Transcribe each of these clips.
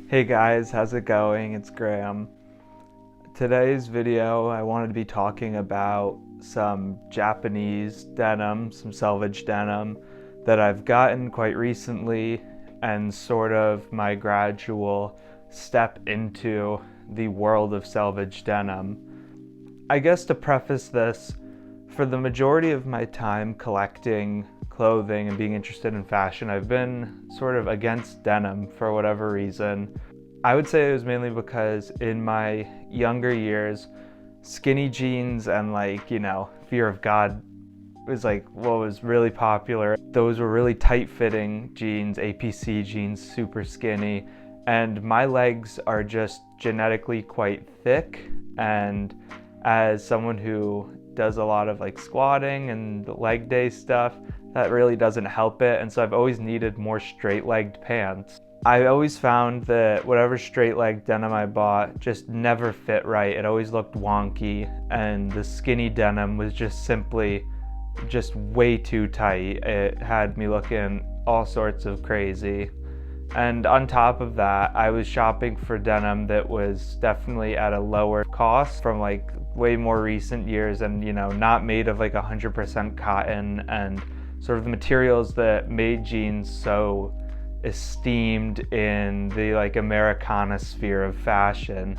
Hey guys, how's it going? It's Graham. Today's video, I wanted to be talking about some Japanese denim, some selvage denim that I've gotten quite recently and sort of my gradual step into the world of selvage denim. I guess to preface this, for the majority of my time collecting clothing and being interested in fashion, I've been sort of against denim for whatever reason. I would say it was mainly because in my younger years, skinny jeans and fear of God was what was really popular. Those were really tight-fitting jeans, APC jeans, super skinny, and my legs are just genetically quite thick, and as someone who does a lot of squatting and leg day stuff, that really doesn't help it, and so I've always needed more straight-legged pants. I always found that whatever straight-legged denim I bought just never fit right. It always looked wonky, and the skinny denim was just way too tight. It had me looking all sorts of crazy. And on top of that, I was shopping for denim that was definitely at a lower cost from way more recent years, and not made of 100% cotton, and sort of the materials that made jeans so esteemed in the Americana sphere of fashion.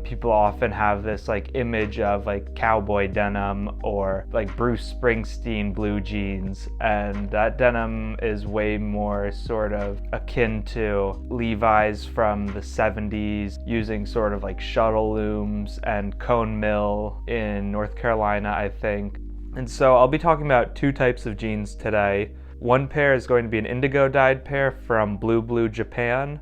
People often have this image of cowboy denim or Bruce Springsteen blue jeans, and that denim is way more sort of akin to Levi's from the 70s, using sort of shuttle looms and cone mill in North Carolina, I think. And so I'll be talking about two types of jeans today. One pair is going to be an indigo dyed pair from Blue Japan,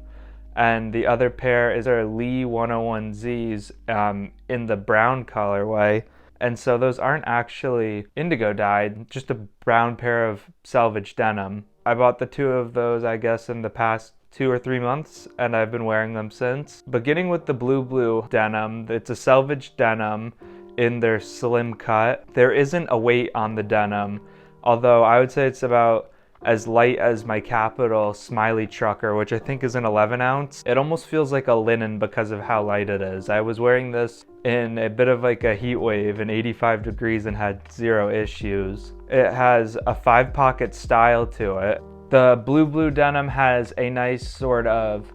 and the other pair is our Lee 101Zs in the brown colorway. And so those aren't actually indigo dyed, just a brown pair of selvage denim. I bought the two of those, I guess, in the past 2 or 3 months, and I've been wearing them since. Beginning with the blue denim, it's a selvage denim in their slim cut. There isn't a weight on the denim, although I would say it's about as light as my Capital Smiley Trucker, which I think is an 11 ounce. It almost feels like a linen because of how light it is. I was wearing this in a bit of a heat wave in 85 degrees and had zero issues. It has a 5-pocket style to it. The blue denim has a nice sort of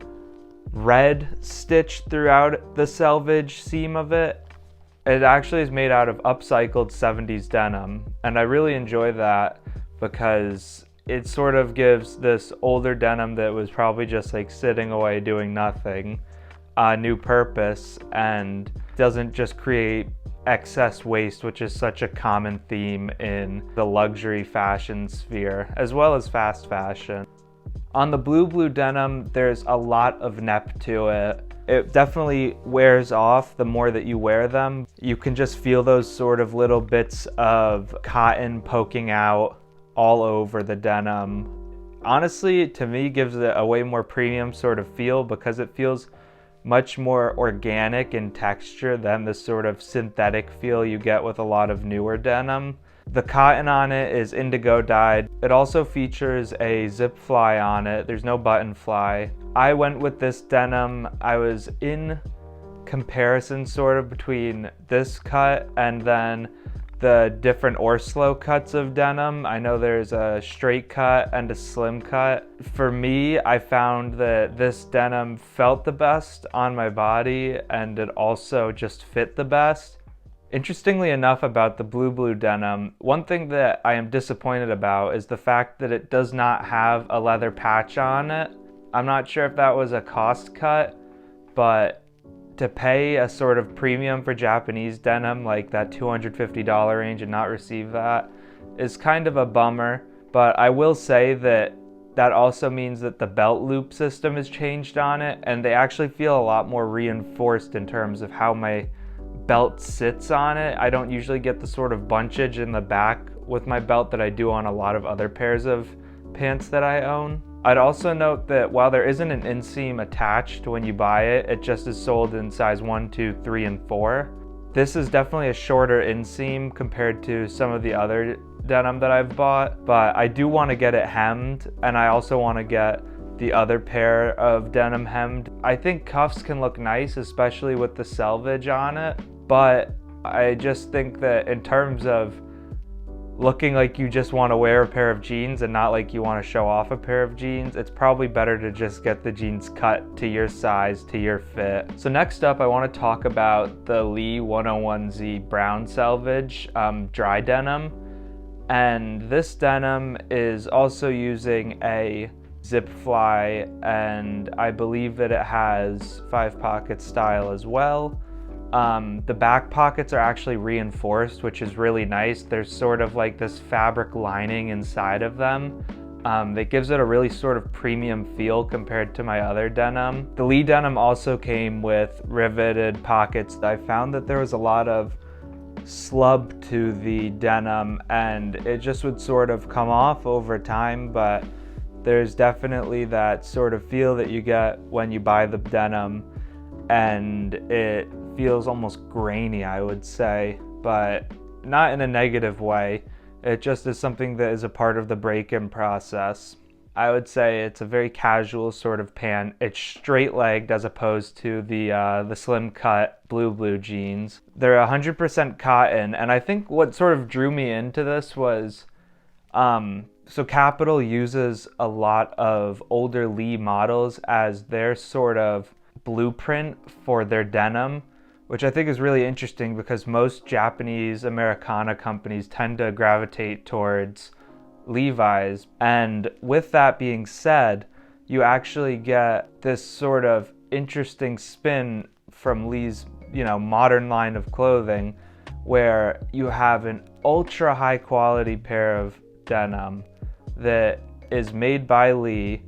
red stitch throughout the selvage seam of it. It actually is made out of upcycled 70s denim, and I really enjoy that because it sort of gives this older denim that was probably just sitting away doing nothing a new purpose, and doesn't just create excess waste, which is such a common theme in the luxury fashion sphere as well as fast fashion. On the blue denim, there's a lot of nep to it. It definitely wears off the more that you wear them. You can just feel those sort of little bits of cotton poking out all over the denim. Honestly, to me, gives it a way more premium sort of feel because it feels much more organic in texture than the sort of synthetic feel you get with a lot of newer denim. The cotton on it is indigo dyed. It also features a zip fly on it. There's no button fly. I went with this denim. I was in comparison sort of between this cut and then the different Orslo cuts of denim. I know there's a straight cut and a slim cut. For me, I found that this denim felt the best on my body, and it also just fit the best. Interestingly enough, about the blue denim, one thing that I am disappointed about is the fact that it does not have a leather patch on it. I'm not sure if that was a cost cut, but to pay a sort of premium for Japanese denim, like that $250 range, and not receive that is kind of a bummer. But I will say that also means that the belt loop system has changed on it, and they actually feel a lot more reinforced in terms of how my belt sits on it. I don't usually get the sort of bunchage in the back with my belt that I do on a lot of other pairs of pants that I own. I'd also note that while there isn't an inseam attached when you buy it, it just is sold in size 1, 2, 3, and 4. This is definitely a shorter inseam compared to some of the other denim that I've bought, but I do want to get it hemmed, and I also want to get the other pair of denim hemmed. I think cuffs can look nice, especially with the selvage on it, but I just think that in terms of looking like you just want to wear a pair of jeans and not like you want to show off a pair of jeans, it's probably better to just get the jeans cut to your size, to your fit. So next up, I want to talk about the Lee 101Z Brown Selvedge dry denim. And this denim is also using a zip fly, and I believe that it has 5-pocket style as well. The back pockets are actually reinforced, which is really nice. There's sort of like this fabric lining inside of them that gives it a really sort of premium feel compared to my other denim. The Lee denim also came with riveted pockets. I found that there was a lot of slub to the denim and it just would sort of come off over time, but there's definitely that sort of feel that you get when you buy the denim, and it feels almost grainy, I would say, but not in a negative way. It just is something that is a part of the break-in process. I would say it's a very casual sort of pant. It's straight-legged as opposed to the slim cut blue jeans. They're 100% cotton, and I think what sort of drew me into this was, so Capital uses a lot of older Lee models as their sort of blueprint for their denim, which I think is really interesting because most Japanese Americana companies tend to gravitate towards Levi's. And with that being said, you actually get this sort of interesting spin from Lee's, modern line of clothing, where you have an ultra high quality pair of denim that is made by Lee.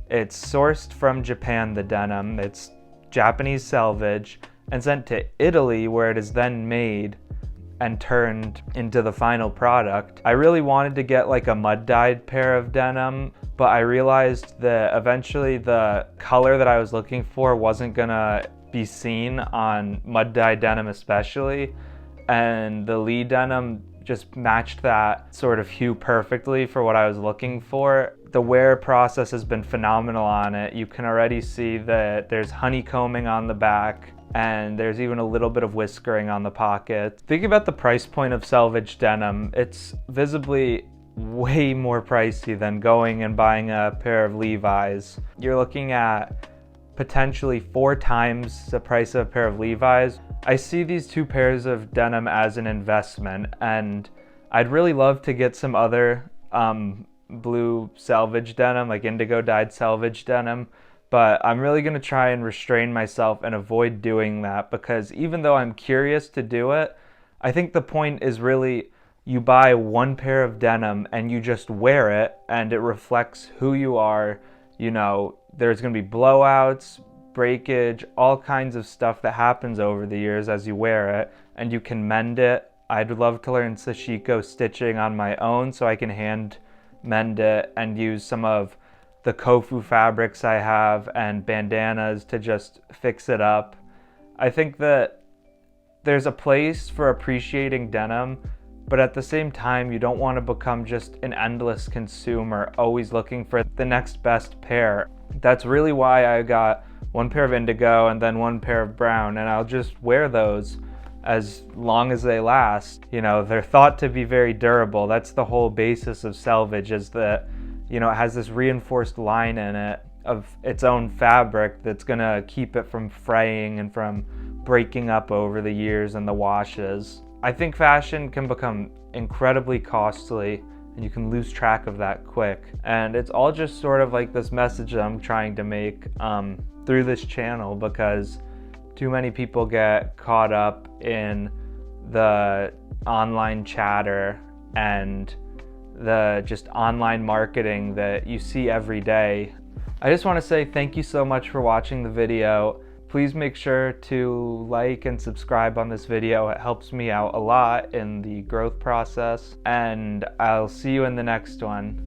It's sourced from Japan, the denim. It's Japanese Selvedge, and sent to Italy, where it is then made and turned into the final product. I really wanted to get like a mud-dyed pair of denim, but I realized that eventually the color that I was looking for wasn't gonna be seen on mud-dyed denim especially, and the Lee denim just matched that sort of hue perfectly for what I was looking for. The wear process has been phenomenal on it. You can already see that there's honeycombing on the back, and there's even a little bit of whiskering on the pocket. Think about the price point of selvage denim. It's visibly way more pricey than going and buying a pair of Levi's. You're looking at potentially 4 times the price of a pair of Levi's. I see these 2 pairs of denim as an investment, and I'd really love to get some other blue selvage denim, like indigo dyed selvage denim, but I'm really going to try and restrain myself and avoid doing that, because even though I'm curious to do it, I think the point is really you buy one pair of denim and you just wear it and it reflects who you are. There's going to be blowouts, breakage, all kinds of stuff that happens over the years as you wear it, and you can mend it. I'd love to learn sashiko stitching on my own so I can hand mend it and use some of the kofu fabrics I have and bandanas to just fix it up. I think that there's a place for appreciating denim, but at the same time, you don't want to become just an endless consumer, always looking for the next best pair. That's really why I got 1 pair of indigo and then 1 pair of brown, and I'll just wear those as long as they last. They're thought to be very durable. That's the whole basis of selvage, is that, it has this reinforced line in it of its own fabric that's gonna keep it from fraying and from breaking up over the years and the washes. I think fashion can become incredibly costly, and you can lose track of that quick. And it's all just sort of like this message that I'm trying to make through this channel, because too many people get caught up in the online chatter and the just online marketing that you see every day. I just want to say thank you so much for watching the video. Please make sure to like and subscribe on this video. It helps me out a lot in the growth process, and I'll see you in the next one.